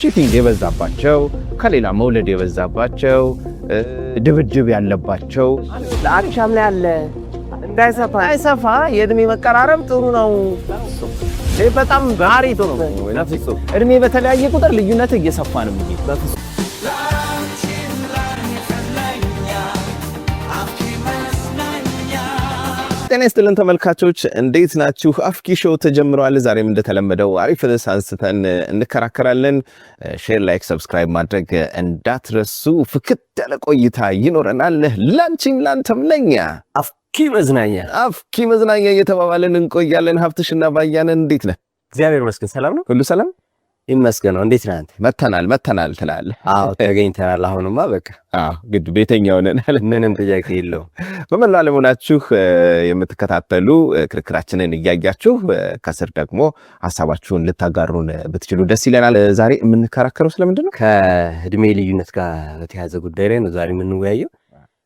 ቺቲንግ የበዛባቸው ከሌላ መውለድ የበዛባቸው ድብድብ ያለባቸው ለአክሻም ላይ ያለ እንዳይሰፋ የእድሜ መቀራረብ ጥሩ ነው። በጣም ባሪቶ ነው። እድሜ በተለያየ ቁጥር ልዩነት እየሰፋ ነው የሚሄድ። ጤና ይስጥልን ተመልካቾች እንዴት ናችሁ? አፍኪ ሾው ተጀምሯል። ዛሬም እንደተለመደው አሪፍ ርዕስ አንስተን እንከራከራለን። ሼር፣ ላይክ፣ ሰብስክራይብ ማድረግ እንዳትረሱ። ፍክት ያለ ቆይታ ይኖረናል። ላንቺም ላንተም ለኛ አፍኪ መዝናኛ እየተባባልን እንቆያለን። ሀብትሽና ባያነን እንዴት ነህ? እግዚአብሔር ይመስገን ሰላም ነው። ሁሉ ሰላም ይመስገነው። እንዴት ነህ አንተ? መተናል ትላለህ? አዎ ተገኝተናል። አሁንማ በቃ ግድ ቤተኛው ነን። ምንም ጥያቄ የለውም። በመላው ዓለም ሆናችሁ የምትከታተሉ ክርክራችንን እያያችሁ ከስር ደግሞ ሐሳባችሁን ልታጋሩን ብትችሉ ደስ ይለናል። ዛሬ የምንከራከረው ስለምንድን ነው? ከእድሜ ልዩነት ጋር በተያያዘ ጉዳይ ላይ ነው ዛሬ የምንወያየው።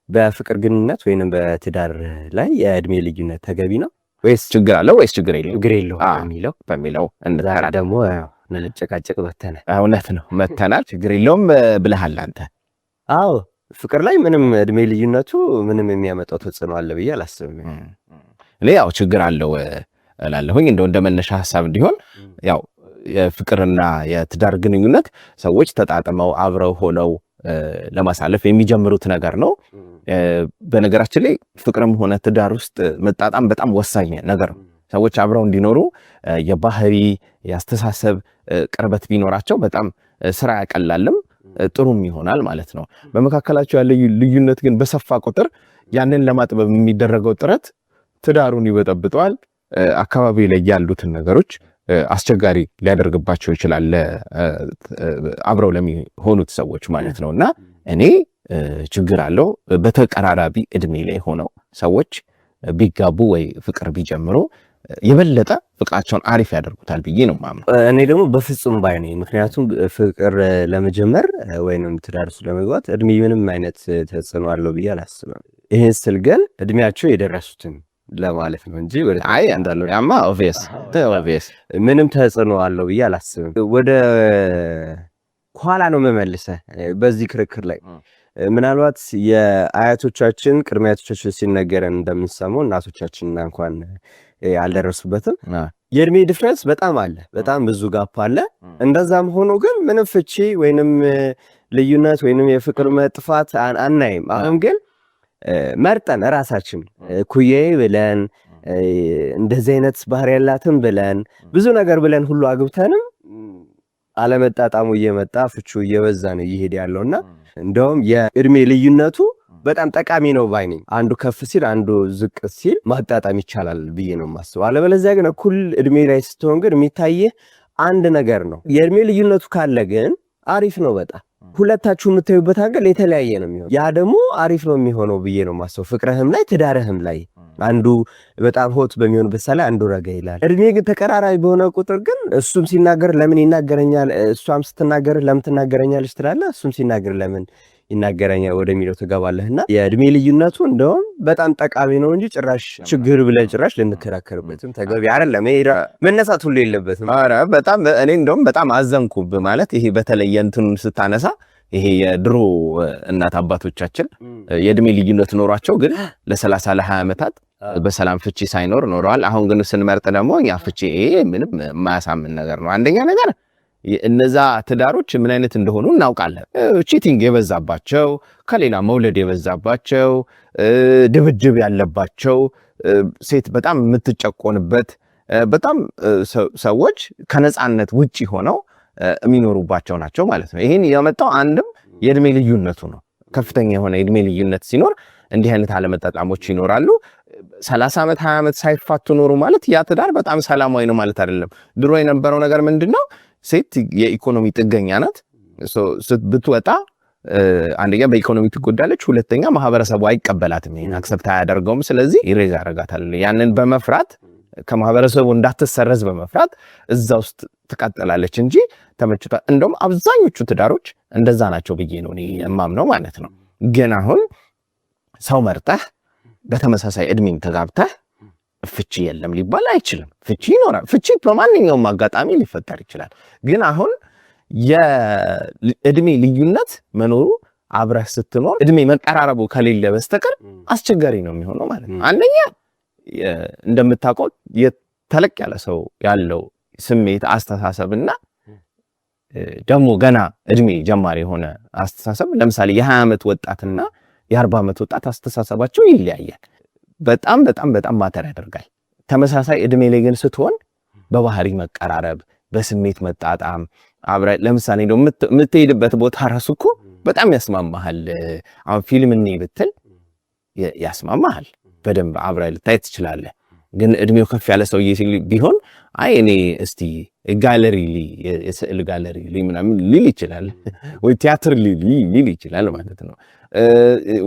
በፍቅር ግንኙነት ወይንም በትዳር ላይ የእድሜ ልዩነት ተገቢ ነው ወይስ ችግር አለው ወይስ ችግር የለውም? ችግር የለውም በሚለው ዛሬ ደግሞ ነጨቃጨቅ በተነ። እውነት ነው መተናል። ችግር የለውም ብለሃል አንተ። አዎ ፍቅር ላይ ምንም እድሜ ልዩነቱ ምንም የሚያመጣው ተጽዕኖ አለ ብዬ አላስብም። እኔ ያው ችግር አለው እላለሁኝ። እንደ መነሻ ሐሳብ እንዲሆን ያው የፍቅርና የትዳር ግንኙነት ሰዎች ተጣጥመው አብረው ሆነው ለማሳለፍ የሚጀምሩት ነገር ነው። በነገራችን ላይ ፍቅርም ሆነ ትዳር ውስጥ መጣጣም በጣም ወሳኝ ነገር ነው። ሰዎች አብረው እንዲኖሩ የባህሪ የአስተሳሰብ ቅርበት ቢኖራቸው በጣም ስራ ያቀላልም ጥሩም ይሆናል ማለት ነው። በመካከላቸው ያለ ልዩነት ግን በሰፋ ቁጥር ያንን ለማጥበብ የሚደረገው ጥረት ትዳሩን ይበጠብጠዋል። አካባቢ ላይ ያሉትን ነገሮች አስቸጋሪ ሊያደርግባቸው ይችላል አብረው ለሚሆኑት ሰዎች ማለት ነውና እኔ ችግር አለው በተቀራራቢ እድሜ ላይ ሆነው ሰዎች ቢጋቡ ወይ ፍቅር ቢጀምሩ የበለጠ ፍቅራቸውን አሪፍ ያደርጉታል ብዬ ነው ማምነው። እኔ ደግሞ በፍጹም ባይ ነኝ። ምክንያቱም ፍቅር ለመጀመር ወይንም ትዳር ውስጥ ለመግባት እድሜ ምንም አይነት ተጽዕኖ አለው ብዬ አላስብም። ይሄን ስል ግን እድሜያቸው የደረሱትን ለማለት ነው እንጂ አይ አንዳለው ያማ ኦብቪየስ ምንም ተጽዕኖ አለው ብዬ አላስብም። ወደ ኋላ ነው መመልሰህ በዚህ ክርክር ላይ ምናልባት የአያቶቻችን ቅድመ አያቶቻችን ሲነገረን እንደምንሰማው እናቶቻችንና እንኳን አልደረሱበትም የእድሜ ድፍረት በጣም አለ፣ በጣም ብዙ ጋፕ አለ። እንደዛም ሆኖ ግን ምንም ፍቺ ወይንም ልዩነት ወይንም የፍቅር መጥፋት አናይም። አሁን ግን መርጠን ራሳችን ኩዬ ብለን እንደዚህ አይነት ባህሪ ያላትን ብለን ብዙ ነገር ብለን ሁሉ አግብተንም አለመጣጣሙ እየመጣ ፍቹ እየበዛ ነው እየሄደ ያለውና እንደውም የእድሜ ልዩነቱ በጣም ጠቃሚ ነው ባይ ነኝ። አንዱ ከፍ ሲል አንዱ ዝቅ ሲል ማጣጣም ይቻላል ብዬ ነው የማስበው። አለበለዚያ ግን እኩል እድሜ ላይ ስትሆን ግን የሚታየህ አንድ ነገር ነው። የእድሜ ልዩነቱ ካለ ግን አሪፍ ነው በጣም ሁለታችሁ የምታዩበት አንገል የተለያየ ነው የሚሆነው። ያ ደግሞ አሪፍ ነው የሚሆነው ብዬ ነው የማስበው። ፍቅርህም ላይ ትዳርህም ላይ አንዱ በጣም ሆት በሚሆንበት ሰዓት ላይ አንዱ ረጋ ይላል። እድሜ ግን ተቀራራቢ በሆነ ቁጥር ግን እሱም ሲናገር ለምን ይናገረኛል፣ እሷም ስትናገር ለምን ትናገረኛለች ትላለህ፣ እሱም ሲናገር ለምን ይናገረኛል ወደሚለው ትገባለህና የእድሜ ልዩነቱ እንደውም በጣም ጠቃሚ ነው እንጂ ጭራሽ ችግር ብለን ጭራሽ ልንከራከርበትም ተገቢ አይደለም። መነሳት ሁሉ የለበትም። ኧረ በጣም እኔ እንደውም በጣም አዘንኩብ ማለት ይሄ በተለየ እንትኑን ስታነሳ ይሄ የድሮ እናት አባቶቻችን የእድሜ ልዩነት ኖሯቸው ግን ለ30 ለ20 ዓመታት በሰላም ፍቺ ሳይኖር ኖረዋል። አሁን ግን ስንመርጥ ደግሞ ያ ፍቺ ምንም የማያሳምን ነገር ነው። አንደኛ ነገር እነዛ ትዳሮች ምን አይነት እንደሆኑ እናውቃለን። ቺቲንግ የበዛባቸው ከሌላ መውለድ የበዛባቸው ድብድብ ያለባቸው ሴት በጣም የምትጨቆንበት በጣም ሰዎች ከነፃነት ውጪ ሆነው የሚኖሩባቸው ናቸው ማለት ነው። ይሄን ያመጣው አንድም የእድሜ ልዩነቱ ነው። ከፍተኛ የሆነ የእድሜ ልዩነት ሲኖር እንዲህ አይነት አለመጣጣሞች ይኖራሉ። 30 ዓመት 20 ዓመት ሳይፋቱ ኖሩ ማለት ያ ትዳር በጣም ሰላማዊ ነው ማለት አይደለም። ድሮ የነበረው ነገር ምንድነው? ሴት የኢኮኖሚ ጥገኛ ናት። ብትወጣ አንደኛ በኢኮኖሚ ትጎዳለች፣ ሁለተኛ ማህበረሰቡ አይቀበላትም፣ ይሄን አክሰፕት አያደርገውም። ስለዚህ ይሬዝ ያደርጋታል። ያንን በመፍራት ከማህበረሰቡ እንዳትሰረዝ በመፍራት እዛ ውስጥ ትቀጥላለች እንጂ ተመችቷ። እንደውም አብዛኞቹ ትዳሮች እንደዛ ናቸው ብዬ ነው እኔ የማምነው ማለት ነው። ግን አሁን ሰው መርጠህ በተመሳሳይ እድሜም ተጋብተህ ፍቺ የለም ሊባል አይችልም። ፍቺ ይኖራል። ፍቺ በማንኛውም አጋጣሚ ሊፈጠር ይችላል። ግን አሁን የእድሜ ልዩነት መኖሩ አብረህ ስትኖር እድሜ መቀራረቡ ከሌለ በስተቀር አስቸጋሪ ነው የሚሆነው ማለት ነው። አንደኛ እንደምታውቀው ተለቅ ያለ ሰው ያለው ስሜት አስተሳሰብና ደግሞ ገና እድሜ ጀማሪ የሆነ አስተሳሰብ ለምሳሌ የ20 ዓመት ወጣትና የ40 ዓመት ወጣት አስተሳሰባቸው ይለያያል። በጣም በጣም በጣም ማተር ያደርጋል። ተመሳሳይ እድሜ ላይ ግን ስትሆን በባህሪ መቀራረብ፣ በስሜት መጣጣም አብረ ለምሳሌ ነው የምትሄድበት ቦታ ራሱ እኮ በጣም ያስማማሃል። አሁን ፊልም እኔ ብትል ያስማማሃል፣ በደንብ አብረ ልታይ ትችላለህ። ግን እድሜው ከፍ ያለ ሰውዬ ቢሆን አይ እኔ እስቲ ጋለሪ የስዕል ጋለሪ ምናምን ሊል ይችላል፣ ወይ ቲያትር ሊል ይችላል ማለት ነው።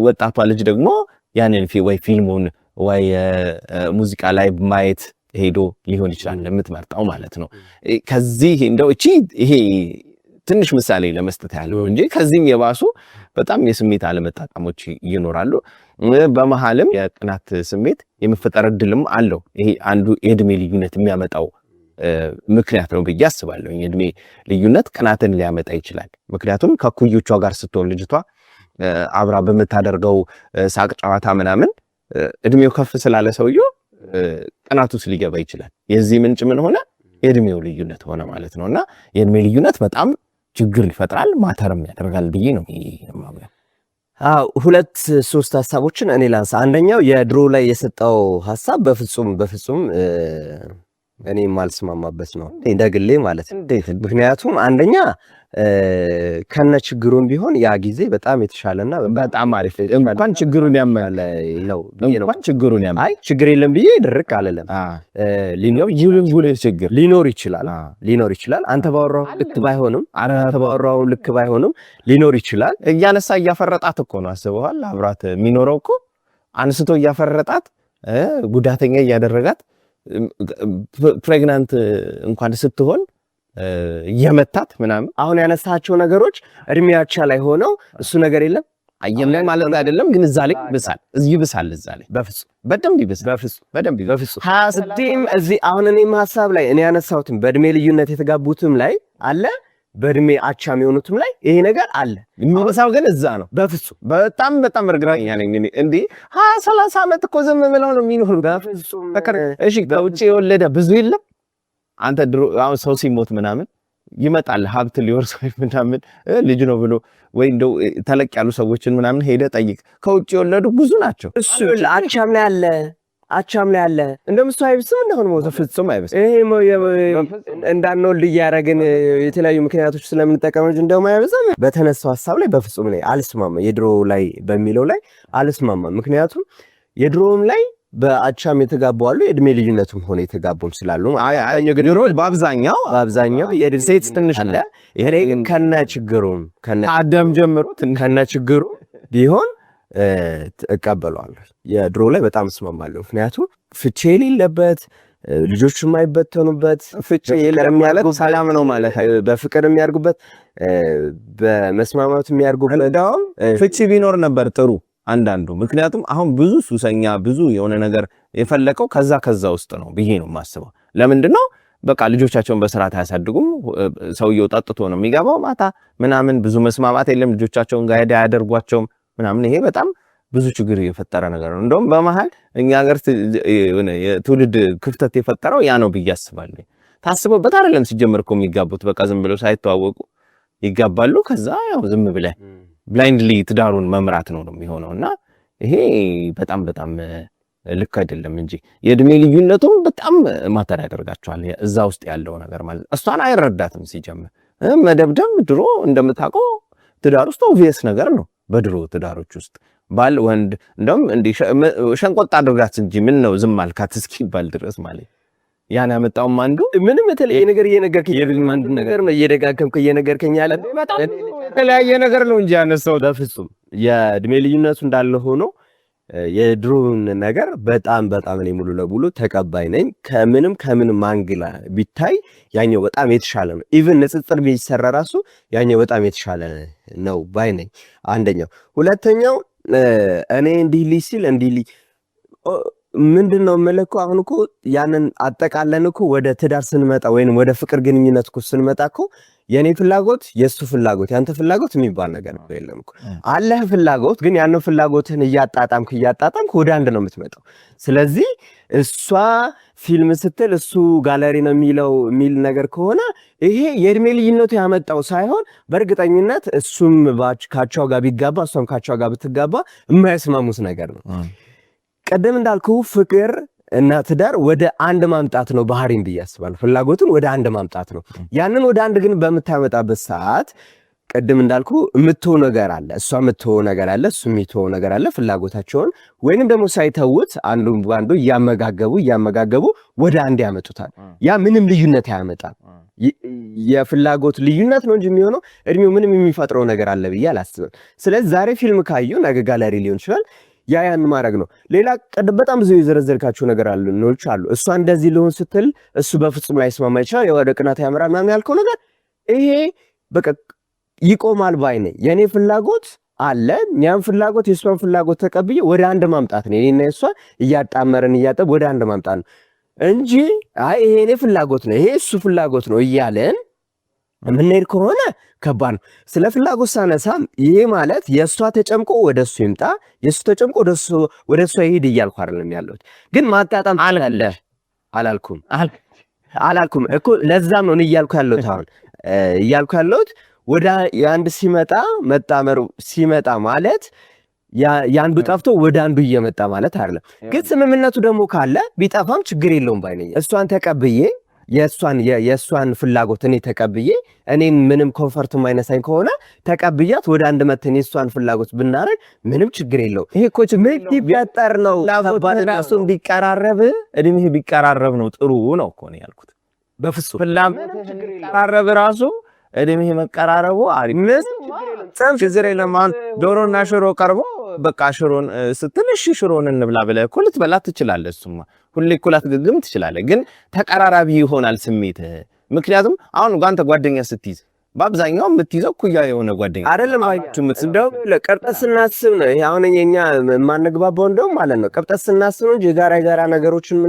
ወጣቷ ልጅ ደግሞ ያንን ወይ ፊልሙን ወይ ሙዚቃ ላይ ማየት ሄዶ ሊሆን ይችላል የምትመርጣው ማለት ነው። ከዚህ እንደው ይሄ ትንሽ ምሳሌ ለመስጠት ያለው እንጂ ከዚህም የባሱ በጣም የስሜት አለመጣጣሞች ይኖራሉ። በመሃልም የቅናት ስሜት የመፈጠር እድልም አለው። ይሄ አንዱ የእድሜ ልዩነት የሚያመጣው ምክንያት ነው ብዬ አስባለሁ። የእድሜ ልዩነት ቅናትን ሊያመጣ ይችላል። ምክንያቱም ከኩዮቿ ጋር ስትሆን ልጅቷ አብራ በምታደርገው ሳቅ ጨዋታ ምናምን እድሜው ከፍ ስላለ ሰውየው ቅናት ውስጥ ሊገባ ይችላል። የዚህ ምንጭ ምን ሆነ? የእድሜው ልዩነት ሆነ ማለት ነውና የእድሜ ልዩነት በጣም ችግር ይፈጥራል፣ ማተርም ያደርጋል ብዬ ነው የማምነው። ሁለት ሶስት ሐሳቦችን እኔ ላንሳ። አንደኛው የድሮ ላይ የሰጠው ሐሳብ በፍጹም እኔ ማልስማማበት ነው እንደግሌ ማለት ነው። ምክንያቱም አንደኛ ከነ ችግሩን ቢሆን ያ ጊዜ በጣም የተሻለና በጣም አሪፍ እንኳን ችግሩን ያመለ ነው እንኳን ችግሩን ያመለ አይ ችግር የለም ብዬ ድርቅ አለለም። ሊኖር ይችላል አንተ ባወራው ልክ ባይሆንም ሊኖር ይችላል። እያነሳ እያፈረጣት እኮ ነው አስበዋል። አብራት የሚኖረው እኮ አንስቶ እያፈረጣት ጉዳተኛ እያደረጋት ፕሬግናንት እንኳን ስትሆን የመታት ምናምን። አሁን ያነሳቸው ነገሮች እድሜያቸው ላይ ሆነው እሱ ነገር የለም አየለም ማለት አይደለም፣ ግን እዛ ላይ ይብሳል። እዛ ላይ በደንብ ይብሳል። ሀያስዲም እዚህ አሁን እኔም ሐሳብ ላይ እኔ ያነሳሁትም በእድሜ ልዩነት የተጋቡትም ላይ አለ፣ በእድሜ አቻም የሆኑትም ላይ ይሄ ነገር አለ። የሚበሳው ግን እዛ ነው። በፍጹም በጣም እርግጠኛ ነኝ እንዴ 20-30 ዓመት እኮ ዝም ብለው ነው የሚኖሩ። በፍጹም እሺ ከውጭ የወለደ ብዙ የለም። አንተ ድሮ አሁን ሰው ሲሞት ምናምን ይመጣል ሀብት ሊወርሰው ምናምን ልጅ ነው ብሎ ወይ እንደው ተለቅ ያሉ ሰዎችን ምናምን ሄደ ጠይቅ። ከውጭ የወለዱ ብዙ ናቸው። እሱ አቻም ላይ አለ እንደምሱ አይብስም እንደሆነ ሞተ ፍጹም አይብስም። ይሄ እንዳንወልድ እያደረግን የተለያዩ ምክንያቶች ስለምንጠቀም እንጂ እንደውም አይብስም። በተነሳው ሐሳብ ላይ በፍጹም ላይ አልስማማ። የድሮ ላይ በሚለው ላይ አልስማማ። ምክንያቱም የድሮም ላይ በአቻም የተጋቡ አሉ፣ የእድሜ ልዩነቱም ሆነ የተጋቡም ስላሉ ድሮ በአብዛኛው ሴት ትንሽ አለ። ይሄ ከነ ችግሩም አደም ጀምሮ ከነ ችግሩ ቢሆን እቀበለዋለሁ። የድሮ ላይ በጣም እስማማለሁ። ምክንያቱም ፍቺ የሌለበት ልጆች የማይበተኑበት ፍቺ የለም ማለት ሰላም ነው ማለት በፍቅር የሚያርጉበት በመስማማት የሚያርጉበት እንደውም ፍቺ ቢኖር ነበር ጥሩ አንዳንዱ። ምክንያቱም አሁን ብዙ ሱሰኛ ብዙ የሆነ ነገር የፈለቀው ከዛ ውስጥ ነው ብዬ ነው የማስበው። ለምንድነው በቃ ልጆቻቸውን በስርዓት አያሳድጉም። ሰውየው ጠጥቶ ነው የሚገባው ማታ ምናምን፣ ብዙ መስማማት የለም። ልጆቻቸውን ጋር አያደርጓቸውም ምናምን። ይሄ በጣም ብዙ ችግር የፈጠረ ነገር ነው። እንደውም በመሃል እኛ ሀገር የትውልድ ክፍተት የፈጠረው ያ ነው ብዬ አስባለሁ። ታስቦበት አይደለም ሲጀመር እኮ የሚጋቡት። በቃ ዝም ብለው ሳይተዋወቁ ይጋባሉ። ከዛ ያው ዝም ብለህ ብላይንድሊ ትዳሩን መምራት ነው የሚሆነው። እና ይሄ በጣም ልክ አይደለም እንጂ የእድሜ ልዩነቱም በጣም ማተር ያደርጋቸዋል። እዛ ውስጥ ያለው ነገር ማለት እሷን አይረዳትም ሲጀምር። መደብደብ ድሮ እንደምታውቀው ትዳር ውስጥ ኦብቪየስ ነገር ነው። በድሮ ትዳሮች ውስጥ ባል ወንድ እንደውም እንዲህ ሸንቆጥ አድርጋት እንጂ ምን ነው ዝም አልካት እስኪባል ድረስ ማለት ያን ያመጣው አንዱ ምንም የተለየ ነገር እየነገርከኝ አንድ ነገር ነው እየደጋገምክ እየነገርከኝ ያለ የተለያየ ነገር ነው እንጂ ያነሳው በፍጹም የእድሜ ልዩነቱ እንዳለ ሆኖ የድሮውን ነገር በጣም እኔ ሙሉ ለሙሉ ተቀባይ ነኝ። ከምንም አንግላ ቢታይ ያኛው በጣም የተሻለ ነው። ኢቭን ንጽጽር ቢሰራ ራሱ ያኛው በጣም የተሻለ ነው ባይ ነኝ። አንደኛው። ሁለተኛው እኔ እንዲህ ምንድነው መለኮ አሁን እኮ ያንን አጠቃለን እኮ ወደ ትዳር ስንመጣ ወይንም ወደ ፍቅር ግንኙነት እኮ ስንመጣ እኮ የኔ ፍላጎት የሱ ፍላጎት ያንተ ፍላጎት የሚባል ነገር የለም እኮ አለህ ፍላጎት ግን ያንን ፍላጎትን እያጣጣምክ ወደ አንድ ነው የምትመጣው ስለዚህ እሷ ፊልም ስትል እሱ ጋለሪ ነው የሚል ነገር ከሆነ ይሄ የእድሜ ልዩነቱ ያመጣው ሳይሆን በእርግጠኝነት እሱም ካቻው ጋር ቢጋባ እሷም ካቻው ጋር ብትጋባ የማይስማሙት ነገር ነው ቀደም እንዳልኩ ፍቅር እና ትዳር ወደ አንድ ማምጣት ነው ባህሪን ብዬ አስባለሁ ፍላጎቱን ወደ አንድ ማምጣት ነው ያንን ወደ አንድ ግን በመታመጣበት ሰዓት ቀደም እንዳልኩ የምትተው ነገር አለ እሷ የምትተው ነገር አለ እሱ የሚተው ነገር አለ ፍላጎታቸውን ወይንም ደግሞ ሳይተውት አንዱ ባንዱ ያመጋገቡ ወደ አንድ ያመጡታል ያ ምንም ልዩነት ያመጣል የፍላጎት ልዩነት ነው እንጂ የሚሆነው እድሜው ምንም የሚፈጥረው ነገር አለ ብዬ አላስብም ስለዚህ ዛሬ ፊልም ካዩ ነገ ጋለሪ ሊሆን ይችላል ያን ማድረግ ነው ሌላ በጣም ብዙ የዘረዘርካቸው ነገር አሉ እሷ እንደዚህ ሊሆን ስትል እሱ በፍጹም ላይስማማ ይችላል ወደ ቅናት ያመራል ምናምን ያልከው ነገር ይሄ በቃ ይቆማል ባይ ነኝ የኔ ፍላጎት አለ ያን ፍላጎት የሷን ፍላጎት ተቀብዬ ወደ አንድ ማምጣት ነው እኔና እሷ እያጣመረን እያጠብ ወደ አንድ ማምጣት ነው እንጂ አይ ይሄ የኔ ፍላጎት ነው ይሄ እሱ ፍላጎት ነው እያለን ምንሄድ ከሆነ ከባድ ነው ስለ ፍላጎት ሳነሳም ይሄ ማለት የሷ ተጨምቆ ወደሱ ይምጣ የሱ ተጨምቆ ወደሱ ይሄድ እያልኩ አይደለም ያለሁት ግን ማጣጣም አለ አላልኩም እኮ ለዛም ነው እያልኩ ያለሁት ወደ አንድ ሲመጣ መጣመሩ ሲመጣ ማለት ያንዱ ጠፍቶ ወደ አንዱ እየመጣ ማለት አይደለም ግን ስምምነቱ ደግሞ ካለ ቢጠፋም ችግር የለውም ባይነኝ እሷን ተቀብዬ የሷን ፍላጎት እኔ ተቀብዬ እኔም ምንም ኮንፈርት ማይነሳኝ ከሆነ ተቀብያት ወደ አንድ መተን የሷን ፍላጎት ብናረግ ምንም ችግር የለው ይሄ እኮ ምን ቢፈጠር ነው ፍላጎቱን ቢቀራረብ እድሜ ቢቀራረብ ነው ጥሩ ነው እኮ ነው ያልኩት በፍጹም ፍላጎት ቢቀራረብ ራሱ እድሜ መቀራረቡ አሪፍ ችግር የለም ዶሮና ሽሮ ቀርቦ በቃ ሽሮን ስትልሽ ሽሮን እንብላ ብለህ እኮ ልትበላ ትችላለህ እሱማ ሁሌ እኮ ላትገግም ትችላለህ ግን ተቀራራቢ ይሆናል ስሜት ምክንያቱም አሁን አንተ ጓደኛ ስትይዝ በአብዛኛው የምትይዘው ኩያ የሆነ ጓደኛ አይደለም እንደው ለቀርጠስ ስናስብ ነው አሁን የኛ ማንግባባው እንደው ማለት ነው ቀርጠስ ስናስብ ነው የጋራ ነገሮችን